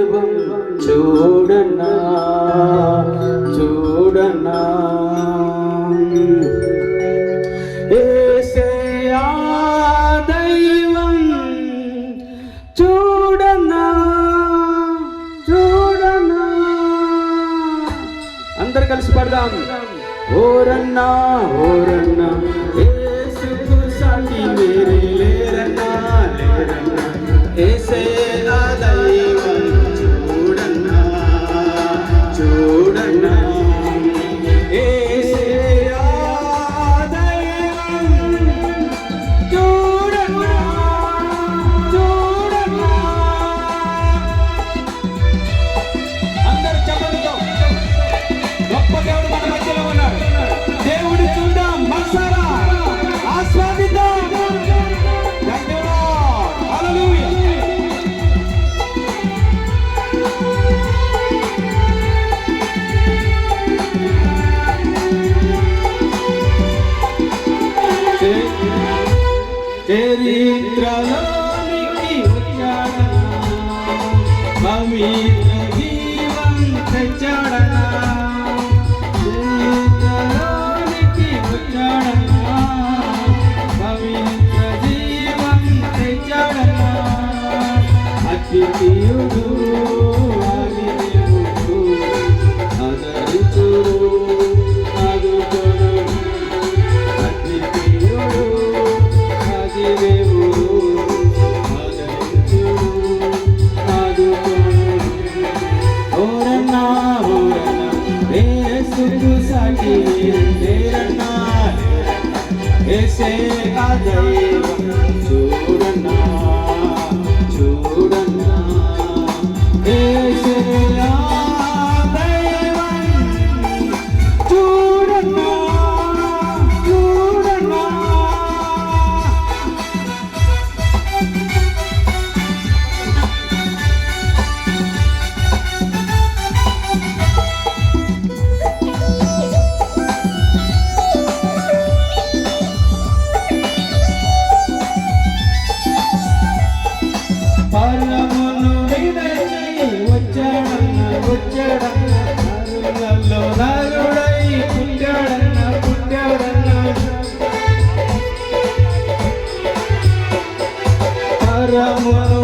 దైవం చూడన్నా చూడన్నా యేసయ్యా దైవం చూడన్నా చూడన్నా. అందరు కలిసి పడదాం. ఓరన్నా ఓరన్నా యేసుకు సాటి వేరే లేరన్నా లేరన్నా. యేసయ్యా దైవం చూడన్నా చూడన్నా. యేసయ్యా దైవం చూడన్నా చూడన్నా. అందరూ చెప్పండితో గొప్ప దేవుడు మన మధ్యలో ఉన్నాడు. దేవుడు చూద్దాం, మనసారా ఆస్వాదిద్దాం. హల్లెలూయా. చరిత్రలోనికి వచ్చాడన్నా, పవిత్ర జీవం తెచ్చాడన్నా. చరిత్రలోనికి వచ్చాడన్నా, పవిత్ర జీవం తెచ్చాడన్నా. అతిథియుడు ఆదిదేవుడు ఆదరించుడు ఆదుకొను. అతిథియుడు ఆదిదేవుడు ఆదరించుడు ఆదుకొను. ఓరన్నా ఓరన్నా యేసుకు సాటి లేరన్నా యేసయ్యా దైవం చూడన్నా చూడన్నా. యేసయ్యా దైవం చూడన్నా చూడన్నా. పరమును విడచి వచ్చాడన్న వచ్చాడన్న, నరులలో నరుడై పుట్టాడన్న పుట్టాడన్న. పరమును